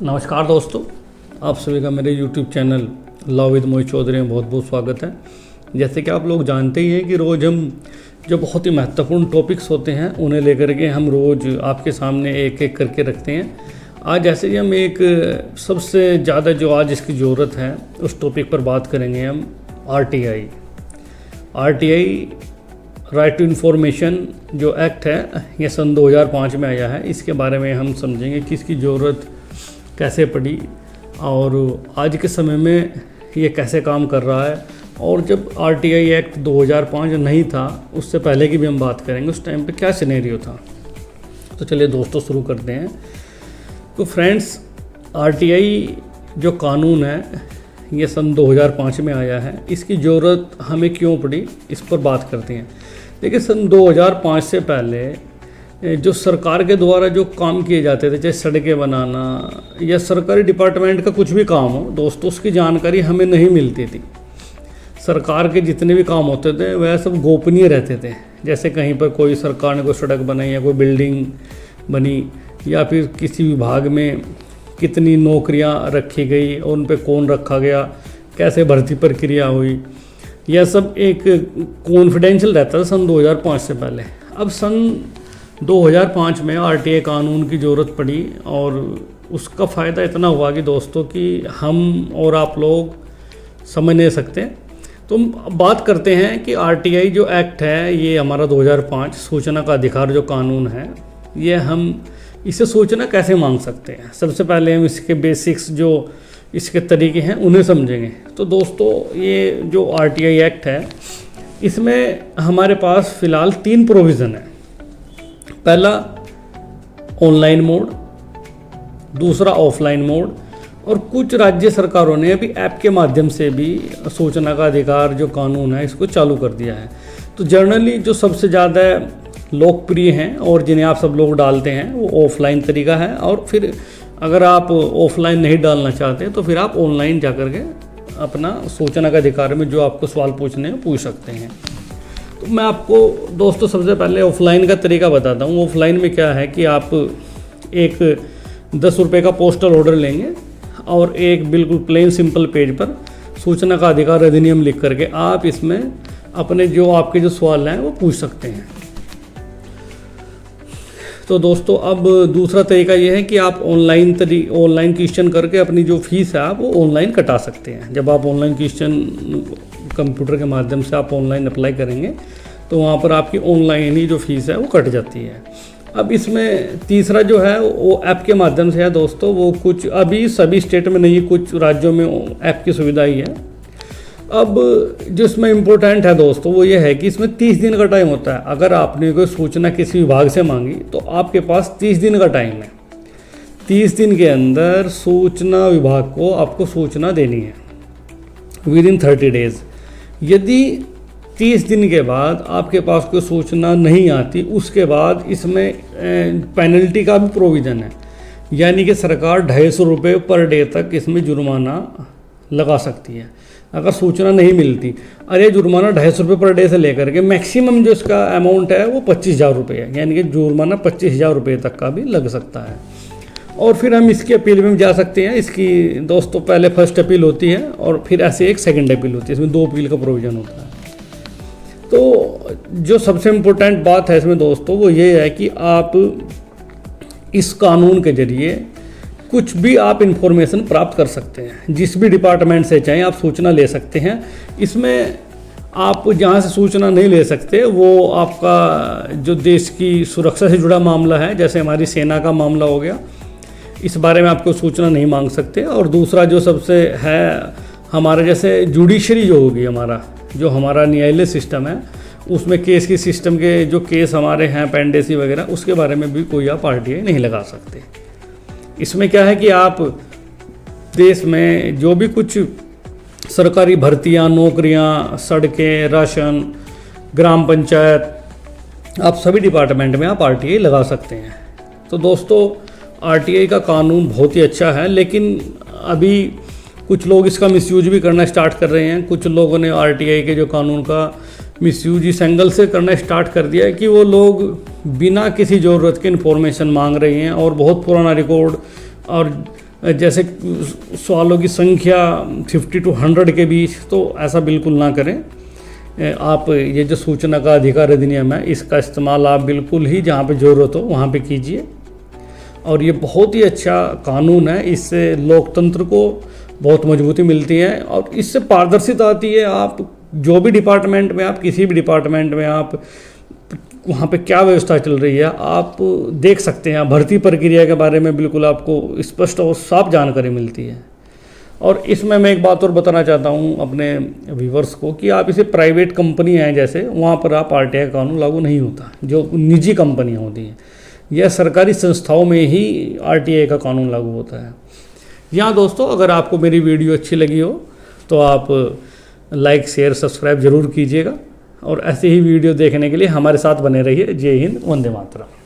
नमस्कार दोस्तों, आप सभी का मेरे YouTube चैनल लॉ विद मोहित चौधरी में बहुत बहुत स्वागत है। जैसे कि आप लोग जानते ही हैं कि रोज़ हम जो बहुत ही महत्वपूर्ण टॉपिक्स होते हैं उन्हें लेकर के हम रोज़ आपके सामने एक एक करके रखते हैं। आज जैसे कि हम एक सबसे ज़्यादा जो आज इसकी ज़रूरत है उस टॉपिक पर बात करेंगे हम RTI राइट टू इन्फॉर्मेशन जो एक्ट है ये सन 2005 में आया है। इसके बारे में हम समझेंगे कि इसकी ज़रूरत कैसे पड़ी और आज के समय में ये कैसे काम कर रहा है। और जब RTI एक्ट 2005 नहीं था उससे पहले की भी हम बात करेंगे, उस टाइम पे क्या सिनेरियो था। तो चलिए दोस्तों शुरू करते हैं। तो फ्रेंड्स, RTI जो कानून है ये सन 2005 में आया है। इसकी ज़रूरत हमें क्यों पड़ी इस पर बात करते हैं। देखिए, सन 2005 से पहले जो सरकार के द्वारा जो काम किए जाते थे, जैसे सड़कें बनाना या सरकारी डिपार्टमेंट का कुछ भी काम हो दोस्तों, उसकी जानकारी हमें नहीं मिलती थी। सरकार के जितने भी काम होते थे वह सब गोपनीय रहते थे। जैसे कहीं पर कोई सरकार ने कोई सड़क बनाई या कोई बिल्डिंग बनी या फिर किसी विभाग में कितनी नौकरियां रखी गई और उन पर कौन रखा गया, कैसे भर्ती प्रक्रिया हुई, यह सब एक कॉन्फिडेंशियल रहता था सन 2005 से पहले। अब सन 2005 में RTI कानून की ज़रूरत पड़ी और उसका फ़ायदा इतना हुआ कि दोस्तों कि हम और आप लोग समझ नहीं सकते। तो हम बात करते हैं कि RTI जो एक्ट है ये हमारा 2005 सूचना का अधिकार जो कानून है, ये हम इसे सूचना कैसे मांग सकते हैं। सबसे पहले हम इसके बेसिक्स जो इसके तरीके हैं उन्हें समझेंगे। तो दोस्तों, ये जो RTI एक्ट है इसमें हमारे पास फ़िलहाल 3 प्रोविज़न है। पहला ऑनलाइन मोड, दूसरा ऑफलाइन मोड और कुछ राज्य सरकारों ने अभी ऐप के माध्यम से भी सूचना का अधिकार जो कानून है इसको चालू कर दिया है। तो जनरली जो सबसे ज़्यादा लोकप्रिय हैं और जिन्हें आप सब लोग डालते हैं वो ऑफलाइन तरीका है। और फिर अगर आप ऑफलाइन नहीं डालना चाहते तो फिर आप ऑनलाइन जा कर के अपना सूचना का अधिकार में जो आपको सवाल पूछने हैं पूछ सकते हैं। तो मैं आपको दोस्तों सबसे पहले ऑफलाइन का तरीका बताता हूँ। ऑफलाइन में क्या है कि आप एक 10 रुपये का पोस्टल ऑर्डर लेंगे और एक बिल्कुल प्लेन सिंपल पेज पर सूचना का अधिकार अधिनियम लिख करके आप इसमें अपने जो आपके जो सवाल हैं वो पूछ सकते हैं। तो दोस्तों, अब दूसरा तरीका ये है कि आप ऑनलाइन क्वेश्चन करके अपनी जो फीस है आप वो ऑनलाइन कटा सकते हैं। जब आप ऑनलाइन क्वेश्चन कंप्यूटर के माध्यम से आप ऑनलाइन अप्लाई करेंगे तो वहाँ पर आपकी ऑनलाइन ही जो फीस है वो कट जाती है। अब इसमें तीसरा जो है वो ऐप के माध्यम से है दोस्तों। वो कुछ अभी सभी स्टेट में नहीं, कुछ राज्यों में ऐप की सुविधा ही है। अब जो इसमें इम्पोर्टेंट है दोस्तों वो ये है कि इसमें 30 दिन का टाइम होता है। अगर आपने कोई सूचना किसी विभाग से मांगी तो आपके पास 30 दिन का टाइम है। 30 दिन के अंदर सूचना विभाग को आपको सूचना देनी है विदिन 30 डेज। यदि 30 दिन के बाद आपके पास कोई सूचना नहीं आती, उसके बाद इसमें पेनल्टी का भी प्रोविज़न है। यानी कि सरकार 250 रुपये पर डे तक इसमें जुर्माना लगा सकती है अगर सूचना नहीं मिलती। और ये जुर्माना 250 रुपये पर डे से लेकर के मैक्सिमम जो इसका अमाउंट है वो 25,000 रुपये है। यानी कि जुर्माना 25,000 रुपये तक का भी लग सकता है। और फिर हम इसकी अपील में जा सकते हैं। इसकी दोस्तों पहले फर्स्ट अपील होती है और फिर ऐसे एक सेकंड अपील होती है। इसमें 2 अपील का प्रोविज़न होता है। तो जो सबसे इम्पोर्टेंट बात है इसमें दोस्तों वो ये है कि आप इस कानून के जरिए कुछ भी आप इन्फॉर्मेशन प्राप्त कर सकते हैं। जिस भी डिपार्टमेंट से चाहें आप सूचना ले सकते हैं। इसमें आप जहाँ से सूचना नहीं ले सकते वो आपका जो देश की सुरक्षा से जुड़ा मामला है, जैसे हमारी सेना का मामला हो गया, इस बारे में आपको सूचना नहीं मांग सकते। और दूसरा जो सबसे है हमारा जैसे जुडिशरी जो होगी, हमारा न्यायालय सिस्टम है, उसमें केस की सिस्टम के जो केस हमारे हैं पेंडेसी वगैरह, उसके बारे में भी कोई आप RTI नहीं लगा सकते। इसमें क्या है कि आप देश में जो भी कुछ सरकारी भर्तियां, नौकरियां, सड़कें, राशन, ग्राम पंचायत, आप सभी डिपार्टमेंट में आप RTI लगा सकते हैं। तो दोस्तों, RTI का कानून बहुत ही अच्छा है, लेकिन अभी कुछ लोग इसका मिसयूज भी करना स्टार्ट कर रहे हैं। कुछ लोगों ने RTI के जो कानून का मिसयूज इस एंगल से करना स्टार्ट कर दिया है कि वो लोग बिना किसी ज़रूरत के इन्फॉर्मेशन मांग रहे हैं और बहुत पुराना रिकॉर्ड और जैसे सवालों की संख्या 50 to 100 के बीच, तो ऐसा बिल्कुल ना करें। आप ये जो सूचना का अधिकार अधिनियम है, इसका इस्तेमाल आप बिल्कुल ही जहाँ पे ज़रूरत हो वहाँ पे कीजिए। और ये बहुत ही अच्छा कानून है, इससे लोकतंत्र को बहुत मजबूती मिलती है और इससे पारदर्शिता आती है। आप जो भी डिपार्टमेंट में, आप किसी भी डिपार्टमेंट में, आप वहाँ पे क्या व्यवस्था चल रही है आप देख सकते हैं। भर्ती प्रक्रिया के बारे में बिल्कुल आपको स्पष्ट और साफ जानकारी मिलती है। और इसमें मैं एक बात और बताना चाहता हूँ अपने व्यूवर्स को कि आप इसे प्राइवेट कंपनी हैं जैसे, वहाँ पर आप आरटीआई कानून लागू नहीं होता। जो निजी कंपनियाँ होती हैं या सरकारी संस्थाओं में ही आरटीआई का कानून लागू होता है। यहाँ दोस्तों, अगर आपको मेरी वीडियो अच्छी लगी हो तो आप लाइक, शेयर, सब्सक्राइब जरूर कीजिएगा और ऐसे ही वीडियो देखने के लिए हमारे साथ बने रहिए। जय हिंद, वंदे मातरम।